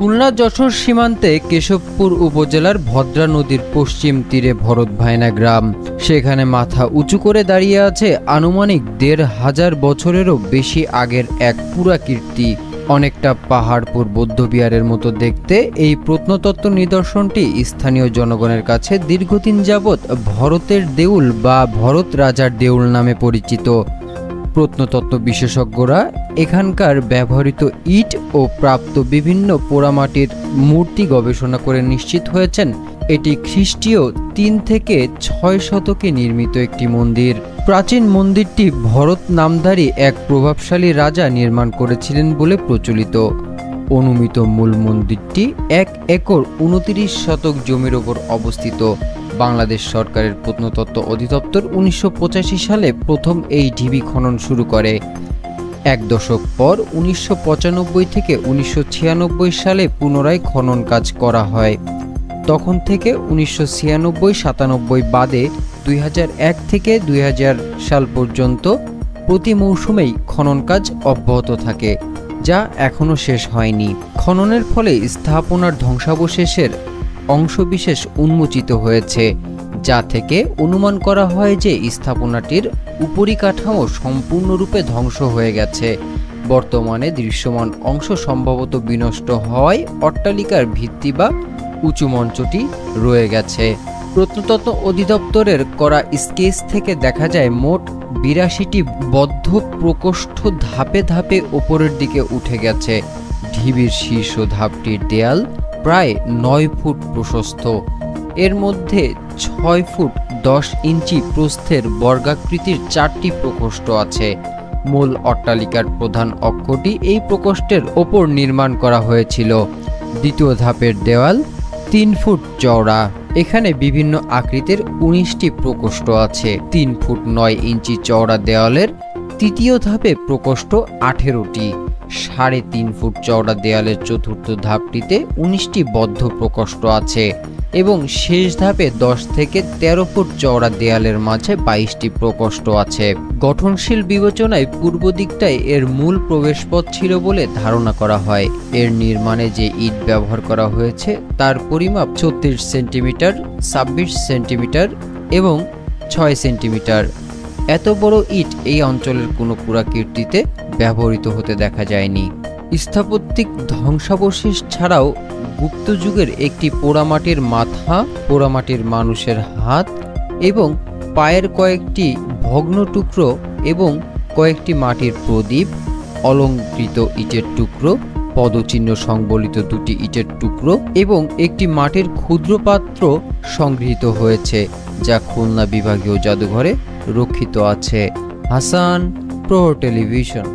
খুলনা যশোর সীমান্তে কেশবপুর উপজেলার ভদ্রা নদীর পশ্চিম তীরে ভরত ভাইনা গ্রাম। সেখানে মাথা উঁচু করে দাঁড়িয়ে আছে আনুমানিক ১৫০০ বছরেরও বেশি আগের এক পুরাকীর্তি। অনেকটা পাহাড়পুর বৌদ্ধবিহারের মতো দেখতে এই প্রত্নতত্ত্ব নিদর্শনটি স্থানীয় জনগণের কাছে দীর্ঘদিন যাবৎ ভরতের দেউল বা ভরত রাজার দেউল নামে পরিচিত। প্রত্নতত্ত্ব বিশেষজ্ঞরা এখানকার ব্যবহৃত ইট ও প্রাপ্ত বিভিন্ন পোড়ামাটির মূর্তি গবেষণা করে নিশ্চিত হয়েছেন এটি খ্রিস্টীয় ৩ থেকে ৬ শতকে নির্মিত একটি মন্দির। প্রাচীন মন্দিরটি ভরত নামধারী এক প্রভাবশালী রাজা নির্মাণ করেছিলেন বলে প্রচলিত। অনুমিত মূল মন্দিরটি ১ একর ২৯ শতক জমির ওপর অবস্থিত। বাংলাদেশ সরকারের প্রত্নতত্ত্ব অধিদপ্তর ১৯৮৫ সালে প্রথম এই ঢিবি খনন শুরু করে। এক দশক পর ১৯৯৫ থেকে ১৯৯৬ সালে পুনরায় খনন কাজ করা হয়। তখন থেকে ১৯৯৬-৯৭ বাদে ২০০১ থেকে ২০০০ সাল পর্যন্ত প্রতি মৌসুমেই খনন কাজ অব্যাহত থাকে, যা এখনও শেষ হয়নি। খননের ফলে স্থাপনার ধ্বংসাবশেষের অংশবিশেষ উন্মোচিত হয়েছে, যা থেকে অনুমান করা হয় যে স্থাপনাটির উপরিকাঠামো সম্পূর্ণরূপে ধ্বংস হয়ে গেছে। বর্তমানে দৃশ্যমান অংশ সম্ভবত বিনষ্ট হওয়ায় অট্টালিকার ভিত্তি বা উঁচু মঞ্চটি রয়ে গেছে। প্রত্নতত্ত্ব অধিদপ্তরের করা স্কেচ থেকে দেখা যায় মোট ৮২টি বদ্ধ প্রকোষ্ঠ ধাপে ধাপে ওপরের দিকে উঠে গেছে। ঢিবির শীর্ষ ধাপটির দেয়াল প্রায় ৯ ফুট প্রশস্ত। এর মধ্যে ৬ ফুট ১০ ইঞ্চি প্রস্থের বর্গাকৃতির ৪টি প্রকোষ্ঠ আছে। মূল অট্টালিকার প্রধান অক্ষটি এই প্রকোষ্ঠের ওপর নির্মাণ করা হয়েছিল। দ্বিতীয় ধাপের দেওয়াল ৩ ফুট চওড়া। এখানে বিভিন্ন আকৃতির ১৯টি প্রকোষ্ঠ আছে। ৩ ফুট ৯ ইঞ্চি চওড়া দেওয়ালের তৃতীয় ধাপে প্রকোষ্ঠ ১৮টি। ৩.৫ ফুট চওড়া দেয়ালের চতুর্থ ধাপটিতে ১৯টি বদ্ধ প্রকোষ্ঠ আছে এবং শেষ ধাপে ১০ থেকে ১৩ ফুট চওড়া দেয়ালের মাঝে ২২টি প্রকোষ্ঠ আছে। গঠনশীল বিবেচনায় পূর্ব দিকটায় এর মূল প্রবেশপথ ছিল বলে ধারণা করা হয়। এর নির্মাণে যে ইট ব্যবহার করা হয়েছে তার পরিমাপ ৩৬ সেন্টিমিটার, ২৬ সেন্টিমিটার এবং ৬ সেন্টিমিটার। এত বড় ইট এই অঞ্চলের কোনো পুরাকীর্তিতে ব্যবহৃত হতে দেখা যায়নি। স্থাপত্যিক ধ্বংসাবশেষ ছাড়াও গুপ্ত যুগের একটি পোড়ামাটির মাথা, পোড়ামাটির মানুষের হাত এবং পায়ের কয়েকটি ভগ্ন টুকরো এবং কয়েকটি মাটির প্রদীপ, অলঙ্কৃত ইটের টুকরো, পদচিহ্ন সংবলিত ২টি ইটের টুকরো এবং একটি মাটির ক্ষুদ্র পাত্র সংগৃহীত হয়েছে, যা খুলনা বিভাগীয় জাদুঘরে রক্ষিত আছে। হাসান, প্রহর টেলিভিশন।